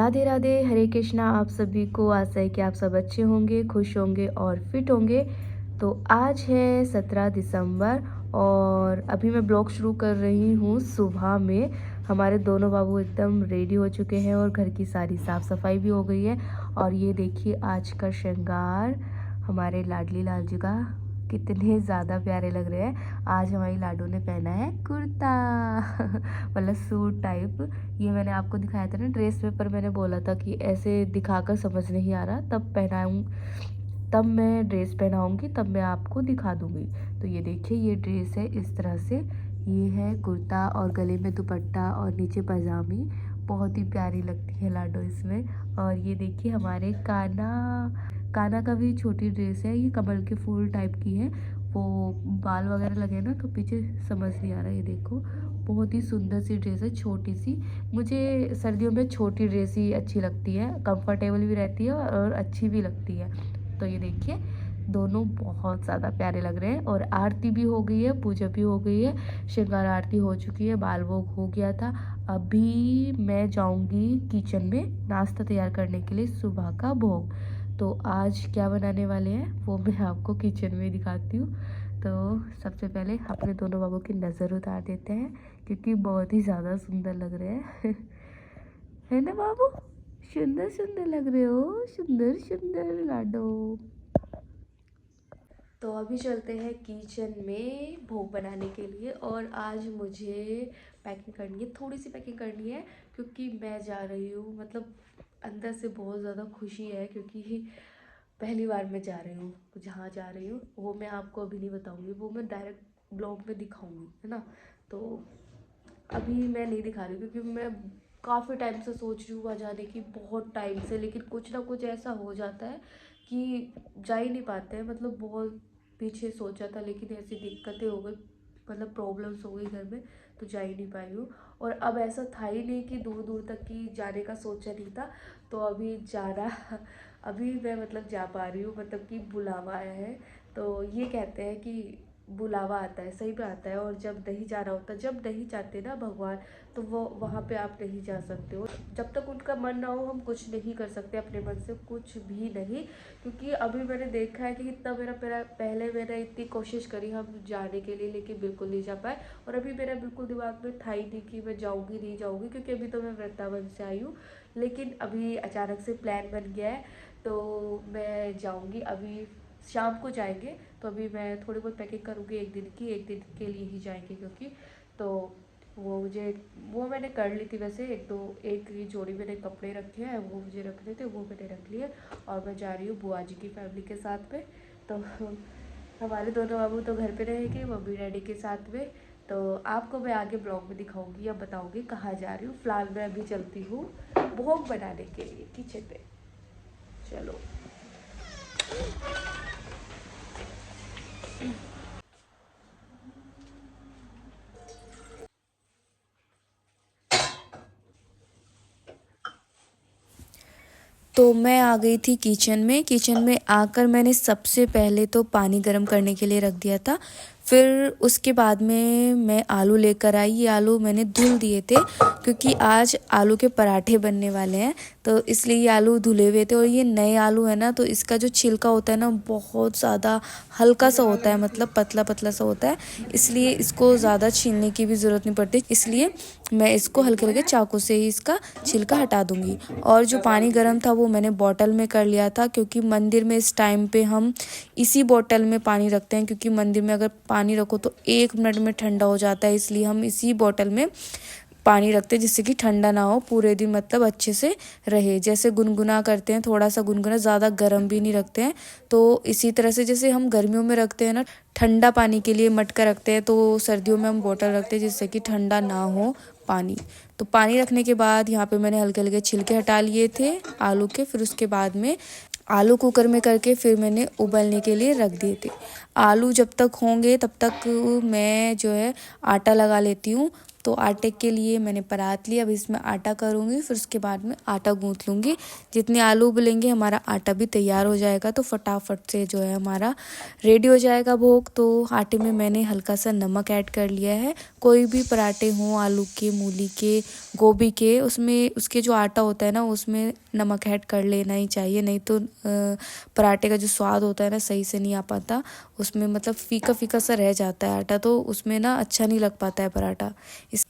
राधे राधे, हरे कृष्णा। आप सभी को आशा है कि आप सब अच्छे होंगे, खुश होंगे और फिट होंगे। तो आज है 17 दिसंबर और अभी मैं ब्लॉग शुरू कर रही हूँ सुबह में। हमारे दोनों बाबू एकदम रेडी हो चुके हैं और घर की सारी साफ़ सफाई भी हो गई है। और ये देखिए आज का श्रृंगार हमारे लाडली लाल जी का कितने ज़्यादा प्यारे लग रहे हैं। आज हमारी लाडू ने पहना है कुर्ता मतलब सूट टाइप। ये मैंने आपको दिखाया था ना ड्रेस में, पर मैंने बोला था कि ऐसे दिखाकर समझ नहीं आ रहा, तब पहनाऊँ, तब मैं ड्रेस पहनाऊँगी, तब मैं आपको दिखा दूँगी। तो ये देखिए ये ड्रेस है इस तरह से, ये है कुर्ता और गले में दुपट्टा और नीचे पजामी। बहुत ही प्यारी लगती है लाडो इसमें। और ये देखिए हमारे काना का भी छोटी ड्रेस है, ये कमल के फूल टाइप की है। वो बाल वगैरह लगे ना तो पीछे समझ नहीं आ रहा। ये देखो बहुत ही सुंदर सी ड्रेस है, छोटी सी। मुझे सर्दियों में छोटी ड्रेस ही अच्छी लगती है, कंफर्टेबल भी रहती है और अच्छी भी लगती है। तो ये देखिए दोनों बहुत ज़्यादा प्यारे लग रहे हैं। और आरती भी हो गई है, पूजा भी हो गई है, श्रृंगार आरती हो चुकी है, बाल भोग हो गया था। अभी मैं जाऊंगी किचन में नाश्ता तैयार करने के लिए, सुबह का भोग। तो आज क्या बनाने वाले हैं वो मैं आपको किचन में दिखाती हूँ। तो सबसे पहले अपने दोनों बाबू की नज़र उतार देते हैं क्योंकि बहुत ही ज़्यादा सुंदर लग रहे हैं है ना बाबू? सुंदर सुंदर लग रहे हो, सुंदर सुंदर लाडो। तो अभी चलते हैं किचन में भोग बनाने के लिए। और आज मुझे पैकिंग करनी है, थोड़ी सी पैकिंग करनी है क्योंकि मैं जा रही हूँ। मतलब अंदर से बहुत ज़्यादा खुशी है क्योंकि पहली बार मैं जा रही हूँ। जहाँ जा रही हूँ वो मैं आपको अभी नहीं बताऊँगी, वो मैं डायरेक्ट ब्लॉग में दिखाऊँगी, है ना। तो अभी मैं नहीं दिखा रही क्योंकि मैं काफ़ी टाइम से सोच रही हूँ वहाँ जाने की, बहुत टाइम से, लेकिन कुछ ना कुछ ऐसा हो जाता है कि जा ही नहीं पाते हैं। मतलब बहुत पीछे सोचा था लेकिन ऐसी दिक्कतें हो गई, मतलब प्रॉब्लम्स हो गई घर में, तो जा ही नहीं पाई हूँ। और अब ऐसा था ही नहीं कि दूर दूर तक की जाने का सोचा नहीं था, तो अभी जाना अभी मैं मतलब जा पा रही हूँ, मतलब कि बुलावा आया है। तो ये कहते हैं कि बुलावा आता है, सही में आता है। और जब नहीं जाना होता, जब नहीं चाहते ना भगवान, तो वो वहाँ पे आप नहीं जा सकते हो। जब तक उनका मन ना हो हम कुछ नहीं कर सकते अपने मन से, कुछ भी नहीं। क्योंकि अभी मैंने देखा है कि इतना मेरा पहले मैंने इतनी कोशिश करी हम जाने के लिए, लेकिन बिल्कुल नहीं जा पाए। और अभी मेरा बिल्कुल दिमाग में था ही नहीं कि मैं जाऊँगी नहीं जाऊँगी, क्योंकि अभी तो मैं वृंदावन से आई हूँ। लेकिन अभी अचानक से प्लान बन गया है तो मैं जाऊँगी। अभी शाम को जाएंगे, तो अभी मैं थोड़ी बहुत पैकिंग करूँगी, एक दिन की, एक दिन के लिए ही जाएंगे क्योंकि। तो वो मैंने कर ली थी वैसे, एक ही जोड़ी मैंने कपड़े रखे हैं, वो मुझे रखने थे, वो मैंने रख लिए। और मैं जा रही हूँ बुआ जी की फैमिली के साथ में। तो हमारे दोनों बाबू तो घर पे रहेंगे मम्मी डैडी के साथ में। तो आपको मैं आगे ब्लॉग में दिखाऊंगी या बताऊंगी कहाँ जा रही हूँ। फिलहाल मैं अभी चलती हूँ भोग बनाने के लिए किचन पे। चलो। तो मैं आ गई थी किचन में। किचन में आकर मैंने सबसे पहले तो पानी गर्म करने के लिए रख दिया था। फिर उसके बाद में मैं आलू लेकर आई। ये आलू मैंने धुल दिए थे क्योंकि आज आलू के पराठे बनने वाले हैं, तो इसलिए ये आलू धुले हुए थे। और ये नए आलू है ना, तो इसका जो छिलका होता है ना बहुत ज़्यादा हल्का सा होता है, मतलब पतला पतला सा होता है, इसलिए इसको ज़्यादा छीलने की भी ज़रूरत नहीं पड़ती। इसलिए मैं इसको हल्के हल्के चाकू से ही इसका छिलका हटा दूंगी। और जो पानी गर्म था वो मैंने बॉटल में कर लिया था क्योंकि मंदिर में इस टाइम पे हम इसी बॉटल में पानी रखते हैं, क्योंकि मंदिर में अगर पानी रखो तो 1 मिनट में ठंडा हो जाता है, इसलिए हम इसी बॉटल में पानी रखते हैं जिससे कि ठंडा ना हो पूरे दिन, मतलब अच्छे से रहे। जैसे गुनगुना करते हैं, थोड़ा सा गुनगुना, ज़्यादा गर्म भी नहीं रखते हैं। तो इसी तरह से जैसे हम गर्मियों में रखते हैं ना ठंडा पानी के लिए मटका रखते हैं, तो सर्दियों में हम बोतल रखते हैं जिससे कि ठंडा ना हो पानी। तो पानी रखने के बाद यहाँ पे मैंने हल्के हल्के छिलके हटा लिए थे आलू के। फिर उसके बाद में आलू कुकर में करके फिर मैंने उबलने के लिए रख दिए थे। आलू जब तक होंगे तब तक मैं जो है आटा लगा लेती हूँ। तो आटे के लिए मैंने परात लिया, अब इसमें आटा करूँगी, फिर उसके बाद में आटा गूँथ लूँगी। जितने आलू उबलेंगे हमारा आटा भी तैयार हो जाएगा, तो फटाफट से जो है हमारा रेडी हो जाएगा भोग। तो आटे में मैंने हल्का सा नमक ऐड कर लिया है। कोई भी पराठे हों, आलू के, मूली के, गोभी के, उसमें उसके जो आटा होता है ना उसमें नमक ऐड कर लेना ही चाहिए, नहीं तो पराठे का जो स्वाद होता है ना सही से नहीं आ पाता उसमें, मतलब फीका फीका सा रह जाता है आटा, तो उसमें ना अच्छा नहीं लग पाता है पराठा।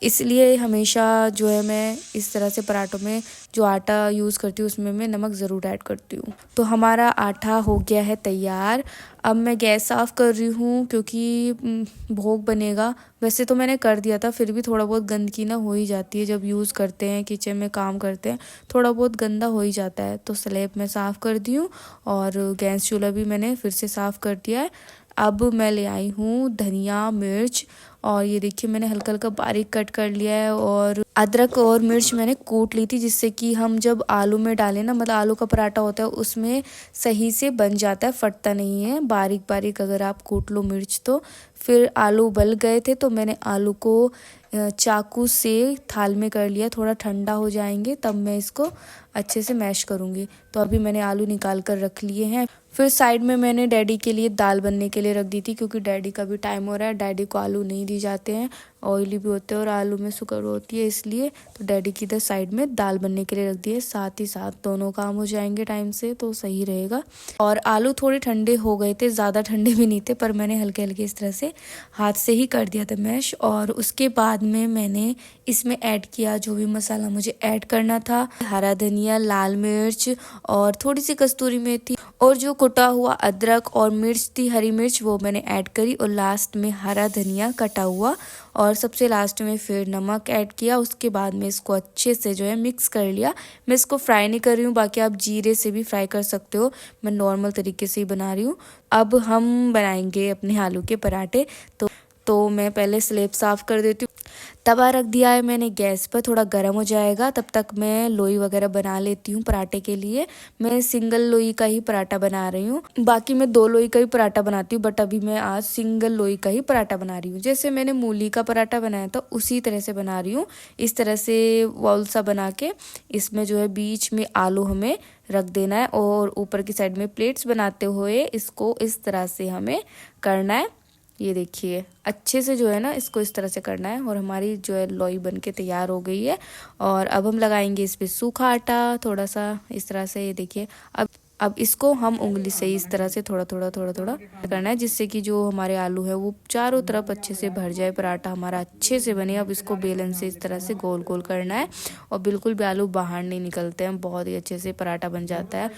इसलिए हमेशा जो है मैं इस तरह से पराठों में जो आटा यूज़ करती हूँ उसमें मैं नमक ज़रूर ऐड करती हूँ। तो हमारा आटा हो गया है तैयार। अब मैं गैस साफ़ कर रही हूँ क्योंकि भोग बनेगा। वैसे तो मैंने कर दिया था, फिर भी थोड़ा बहुत गंदगी ना हो ही जाती है जब यूज़ करते हैं, किचन में काम करते हैं, थोड़ा बहुत गंदा हो ही जाता है। तो स्लैब मैं साफ़ कर दी हूँ और गैस चूल्हा भी मैंने फिर से साफ़ कर दिया है। अब मैं ले आई हूँ धनिया, मिर्च, और ये देखिए मैंने हल्का हल्का बारीक कट कर लिया है, और अदरक और मिर्च मैंने कूट ली थी, जिससे कि हम जब आलू में डालें ना, मतलब आलू का पराठा होता है उसमें सही से बन जाता है, फटता नहीं है। बारीक बारीक अगर आप कूट लो मिर्च तो। फिर आलू उबल गए थे तो मैंने आलू को चाकू से थाल में कर लिया, थोड़ा ठंडा हो जाएंगे तब मैं इसको अच्छे से मैश करूँगी। तो अभी मैंने आलू निकाल कर रख लिए हैं। फिर साइड में मैंने डैडी के लिए दाल बनने के लिए रख दी थी, क्योंकि डैडी का भी टाइम हो रहा है। डैडी को आलू नहीं दी जाते हैं, ऑयली भी होते हैं और आलू में शुगर होती है, इसलिए तो डैडी की इधर साइड में दाल बनने के लिए रख दी है। साथ ही साथ दोनों काम हो जाएंगे टाइम से, तो सही रहेगा। और आलू थोड़े ठंडे हो गए थे, ज़्यादा ठंडे भी नहीं थे, पर मैंने हल्के हल्के इस तरह से हाथ से ही कर दिया था मैश। और उसके बाद में मैंने इसमें ऐड किया जो भी मसाला मुझे ऐड करना था, हरा धनिया, लाल मिर्च और थोड़ी सी कस्तूरी मेथी, और जो कुटा हुआ अदरक और मिर्च थी, हरी मिर्च, वो मैंने ऐड करी, और लास्ट में हरा धनिया कटा हुआ, और सबसे लास्ट में फिर नमक ऐड किया। उसके बाद में इसको अच्छे से जो है मिक्स कर लिया। मैं इसको फ्राई नहीं कर रही हूँ, बाकी आप जीरे से भी फ्राई कर सकते हो, मैं नॉर्मल तरीके से ही बना रही हूँ। अब हम बनाएंगे अपने आलू के पराठे। तो मैं पहले स्लेब साफ़ कर देती हूँ। तवा रख दिया है मैंने गैस पर, थोड़ा गर्म हो जाएगा तब तक मैं लोई वगैरह बना लेती हूँ पराठे के लिए। मैं सिंगल लोई का ही पराठा बना रही हूँ, बाकी मैं 2 लोई का ही पराठा बनाती हूँ, बट अभी मैं आज सिंगल लोई का ही पराठा बना रही हूँ। जैसे मैंने मूली का पराठा बनाया था उसी तरह से बना रही हूँ। इस तरह से वॉल सा बना के इसमें जो है बीच में आलू हमें रख देना है, और ऊपर की साइड में प्लेट्स बनाते हुए इसको इस तरह से हमें करना है। ये देखिए अच्छे से जो है ना इसको इस तरह से करना है, और हमारी जो है लोई बन के तैयार हो गई है। और अब हम लगाएंगे इस पे सूखा आटा थोड़ा सा इस तरह से। ये देखिए अब इसको हम उंगली से इस तरह से थोड़ा थोड़ा करना है, जिससे कि जो हमारे आलू है वो चारों तरफ अच्छे से भर जाए, पराठा हमारा अच्छे से बने। अब इसको बेलन से इस तरह से गोल गोल करना है, और बिल्कुल भी आलू बाहर नहीं निकलते हैं, बहुत ही अच्छे से पराठा बन जाता है।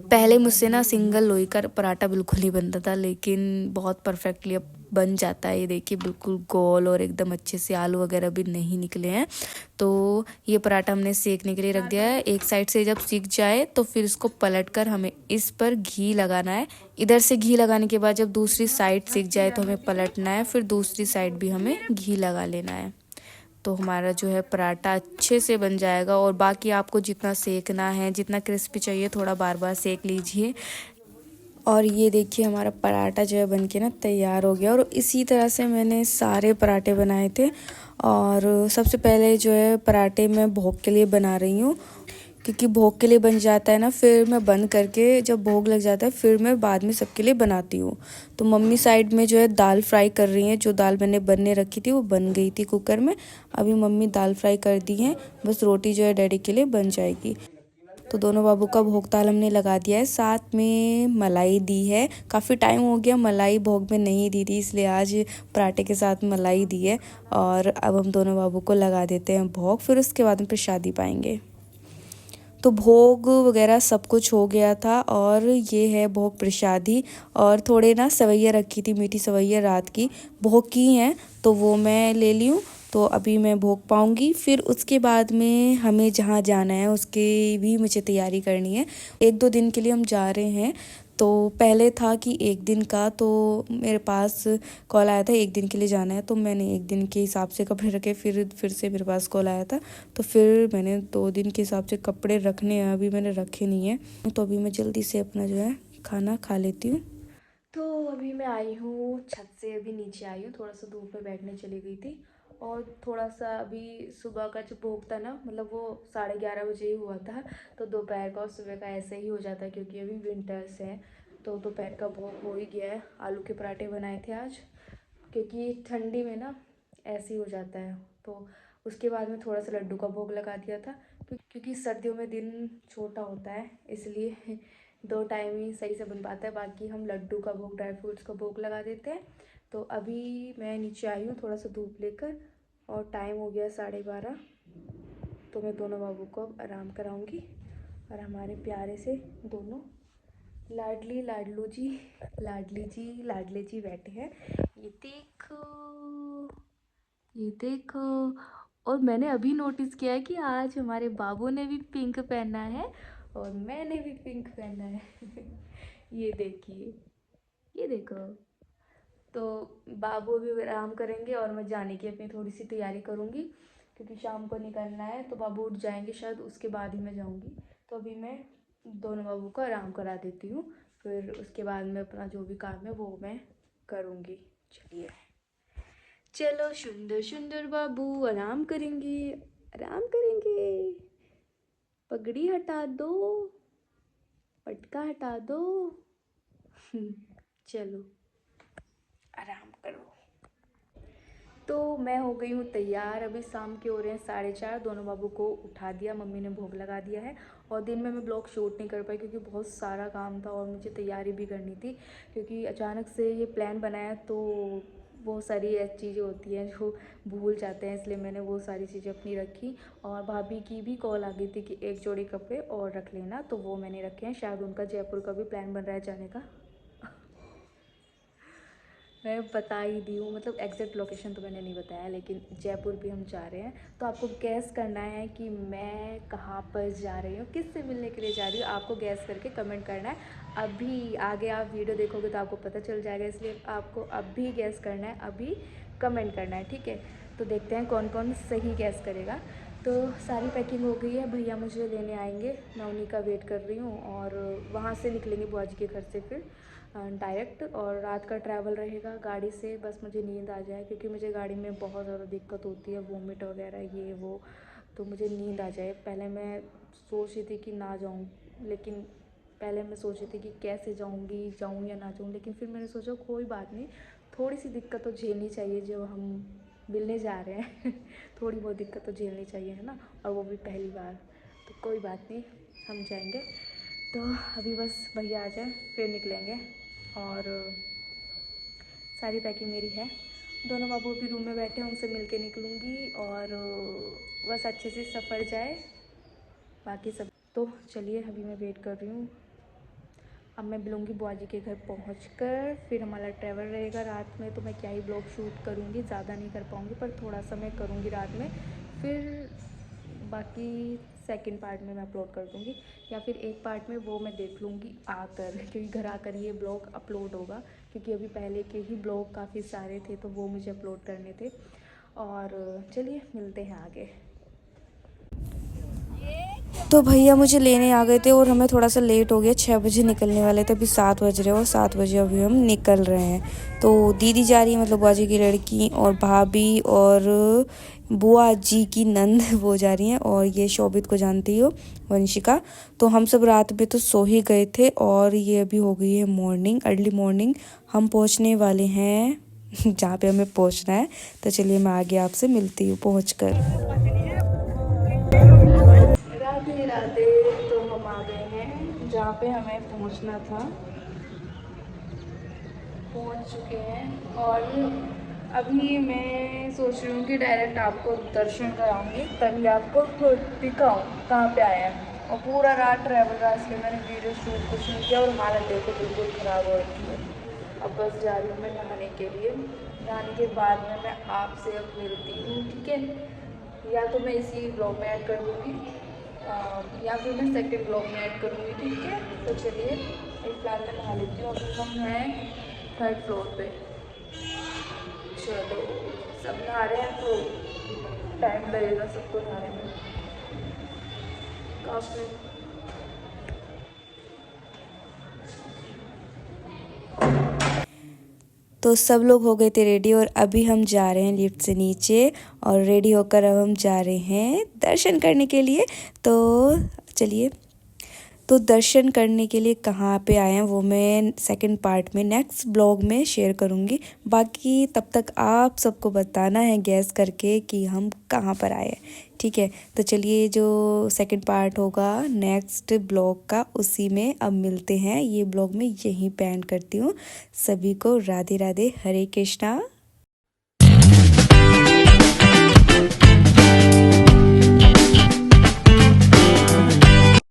पहले मुझसे ना सिंगल लोई का पराठा बिल्कुल नहीं बनता था, लेकिन बहुत परफेक्टली अब बन जाता है। ये देखिए बिल्कुल गोल और एकदम अच्छे से आलू वगैरह भी नहीं निकले हैं। तो ये पराठा हमने सेकने के लिए रख दिया है। एक साइड से जब सीख जाए तो फिर इसको पलटकर हमें इस पर घी लगाना है। इधर से घी लगाने के बाद जब दूसरी साइड सीख जाए तो हमें पलटना है, फिर दूसरी साइड भी हमें घी लगा लेना है। तो हमारा जो है पराठा अच्छे से बन जाएगा। और बाकी आपको जितना सेकना है, जितना क्रिस्पी चाहिए, थोड़ा बार बार सेक लीजिए। और ये देखिए हमारा पराठा जो है बनके ना तैयार हो गया। और इसी तरह से मैंने सारे पराठे बनाए थे। और सबसे पहले जो है पराठे मैं भोग के लिए बना रही हूँ, क्योंकि भोग के लिए बन जाता है ना, फिर मैं बंद करके जब भोग लग जाता है फिर मैं बाद में सबके लिए बनाती हूँ। तो मम्मी साइड में जो है दाल फ्राई कर रही हैं। जो दाल मैंने बनने रखी थी वो बन गई थी कुकर में, अभी मम्मी दाल फ्राई कर दी हैं, बस रोटी जो है डैडी के लिए बन जाएगी। तो दोनों बाबू का भोग ताल हमने लगा दिया है, साथ में मलाई दी है। काफ़ी टाइम हो गया मलाई भोग में नहीं दी थी, इसलिए आज पराठे के साथ मलाई दी है। और अब हम दोनों बाबू को लगा देते हैं भोग, फिर उसके बाद में प्रसादी पाएंगे। तो भोग वगैरह सब कुछ हो गया था, और ये है भोग प्रसादी। और थोड़े ना सवैया रखी थी, मीठी सवैया रात की भोग की हैं, तो वो मैं ले ली हूँ। तो अभी मैं भोग पाऊँगी, फिर उसके बाद में हमें जहाँ जाना है उसकी भी मुझे तैयारी करनी है। 1-2 दिन के लिए हम जा रहे हैं। तो पहले था कि 1 दिन का, तो मेरे पास कॉल आया था 1 दिन के लिए जाना है, तो मैंने 1 दिन के हिसाब से कपड़े रखे। फिर से मेरे पास कॉल आया था, तो फिर मैंने 2 दिन के हिसाब से कपड़े रखने हैं, अभी मैंने रखे नहीं हैं। तो अभी मैं जल्दी से अपना जो है खाना खा लेती हूँ। तो अभी मैं आई हूँ छत से, अभी नीचे आई हूँ, थोड़ा सा धूप में बैठने चली गई थी। और थोड़ा सा अभी सुबह का जो भोग था ना, मतलब वो 11:30 बजे ही हुआ था, तो दोपहर का और सुबह का ऐसे ही हो जाता है क्योंकि अभी विंटर्स हैं। तो दोपहर का भोग हो ही गया है। आलू के पराठे बनाए थे आज, क्योंकि ठंडी में ना ऐसे ही हो जाता है। तो उसके बाद में थोड़ा सा लड्डू का भोग लगा दिया था, क्योंकि सर्दियों में दिन छोटा होता है, इसलिए 2 टाइम ही सही से बन पाता है। बाकी हम लड्डू का भोग, ड्राई फ्रूट्स का भोग लगा देते हैं। तो अभी मैं नीचे आई हूँ थोड़ा सा धूप लेकर, और टाइम हो गया 12:30। तो मैं दोनों बाबू को अब आराम कराऊंगी, और हमारे प्यारे से दोनों लाडली लाडलू जी, लाडले जी बैठे हैं। ये देखो, ये देखो। और मैंने अभी नोटिस किया है कि आज हमारे बाबू ने भी पिंक पहना है और मैंने भी पिंक पहना है। ये देखिए, ये देखो। तो बाबू भी आराम करेंगे और मैं जाने की अपनी थोड़ी सी तैयारी करूँगी, क्योंकि शाम को निकलना है। तो बाबू उठ जाएंगे शायद, उसके बाद ही मैं जाऊँगी। तो अभी मैं दोनों बाबू को आराम करा देती हूँ, फिर उसके बाद में अपना जो भी काम है वो मैं करूँगी। चलिए, चलो सुंदर सुंदर बाबू आराम करेंगे, आराम करेंगे। पगड़ी हटा दो, पटका हटा दो। चलो आराम करो। तो मैं हो गई हूँ तैयार। अभी शाम के हो रहे हैं 4:30। दोनों बाबू को उठा दिया, मम्मी ने भोग लगा दिया है। और दिन में मैं ब्लॉग शूट नहीं कर पाई क्योंकि बहुत सारा काम था और मुझे तैयारी भी करनी थी, क्योंकि अचानक से ये प्लान बनाया तो बहुत सारी ऐसी चीज़ें होती हैं जो भूल जाते हैं, इसलिए मैंने वो सारी चीज़ें अपनी रखी। और भाभी की भी कॉल आ गई थी कि एक जोड़ी कपड़े और रख लेना, तो वो मैंने रखे हैं। शायद उनका जयपुर का भी प्लान बन रहा है जाने का। मैं बता ही दी हूँ, मतलब एग्जैक्ट लोकेशन तो मैंने नहीं बताया, लेकिन जयपुर भी हम जा रहे हैं। तो आपको गैस करना है कि मैं कहाँ पर जा रही हूँ, किससे मिलने के लिए जा रही हूँ। आपको गैस करके कमेंट करना है। अभी आगे आप वीडियो देखोगे तो आपको पता चल जाएगा, इसलिए आपको अभी गैस करना है, अभी कमेंट करना है, ठीक है। तो देखते हैं कौन कौन सही गैस करेगा। तो सारी पैकिंग हो गई है, भैया मुझे लेने आएंगे, मैं उन्हीं का वेट कर रही हूँ। और वहाँ से निकलेंगे बुआ जी के घर से फिर डायरेक्ट। और रात का ट्रैवल रहेगा गाड़ी से, बस मुझे नींद आ जाए, क्योंकि मुझे गाड़ी में बहुत ज़्यादा दिक्कत होती है, वोमिट वगैरह ये वो। तो मुझे नींद आ जाए। पहले मैं सोच रही थी कि ना जाऊँ, लेकिन पहले मैं सोच रही थी कि कैसे जाऊँगी, जाऊँ या ना जाऊँ, लेकिन फिर मैंने सोचा कोई बात नहीं, थोड़ी सी दिक्कत तो झेलनी चाहिए, जो हम मिलने जा रहे हैं। थोड़ी बहुत दिक्कत तो झेलनी चाहिए, है ना, और वो भी पहली बार। तो कोई बात नहीं, हम जाएंगे। तो अभी बस भैया आ जाए फिर निकलेंगे। और सारी पैकिंग मेरी है। दोनों बाबू भी रूम में बैठे हैं, उनसे मिल के निकलूँगी। और बस अच्छे से सफ़र जाए, बाकी सब। तो चलिए, अभी मैं वेट कर रही हूँ। अब मैं मिलूँगी बुआ जी के घर पहुँचकर, फिर हमारा ट्रैवल रहेगा रात में। तो मैं क्या ही ब्लॉग शूट करूँगी, ज़्यादा नहीं कर पाऊँगी, पर थोड़ा सा मैं करूँगी रात में। फिर बाकी सेकंड पार्ट में मैं अपलोड कर दूँगी, या फिर एक पार्ट में वो मैं देख लूँगी आकर, क्योंकि घर आकर ये ब्लॉग अपलोड होगा। क्योंकि अभी पहले के ही ब्लॉग काफ़ी सारे थे, तो वो मुझे अपलोड करने थे। और चलिए मिलते हैं आगे। तो भैया मुझे लेने आ गए थे और हमें थोड़ा सा लेट हो गया, 6 बजे निकलने वाले थे, अभी 7 बज रहे और 7 बजे अभी हम निकल रहे हैं। तो दीदी जा रही है, मतलब बुआ जी की लड़की, और भाभी और बुआ जी की नंद वो जा रही हैं। और ये शोभित को जानती हो, वंशिका। तो हम सब रात में तो सो ही गए थे, और ये अभी हो गई है मॉर्निंग, अर्ली मॉर्निंग। हम पहुँचने वाले हैं जहाँ पे हमें पहुँचना है। तो चलिए मैं आगे आपसे मिलती हूँ पहुँच। राधे राधे। तो हम आ गए हैं जहाँ पे हमें पहुँचना था, पहुँच चुके हैं। और अभी मैं सोच रही हूँ कि डायरेक्ट आपको दर्शन कराऊंगी, तभी आपको दिखाऊँ कहाँ पे आया है। और पूरा रात ट्रैवल रहा, इसलिए मैंने वीडियो शूट कुछ नहीं किया, और हालत देखो बिल्कुल ख़राब हो रही है। अब बस जा रही हूँ मैं नहाने के लिए। नहाने के बाद में मैं आपसे अब मिलती हूँ, ठीक है। या तो मैं इसी ब्लॉग में ऐड कर दूँगी, या फिर मैं सेकंड ब्लॉग में ऐड करूँगी, ठीक है। तो चलिए, एक फिलहाल मैं नहा लेती हूँ। अभी हम हैं 3rd फ्लोर पे। चलो, सब नहा रहे हैं तो टाइम लगेगा सबको नहाने में काफ़ी। तो सब लोग हो गए थे रेडी और अभी हम जा रहे हैं लिफ्ट से नीचे और रेडी होकर अब हम जा रहे हैं दर्शन करने के लिए। तो चलिए, तो दर्शन करने के लिए कहाँ पे आए हैं वो मैं सेकंड पार्ट में नेक्स्ट ब्लॉग में शेयर करूँगी। बाकी तब तक आप सबको बताना है गैस करके कि हम कहाँ पर आए हैं, ठीक है। तो चलिए, जो सेकंड पार्ट होगा नेक्स्ट ब्लॉग का उसी में अब मिलते हैं। ये ब्लॉग मैं यहीं पे एंड करती हूँ। सभी को राधे राधे, हरे कृष्णा।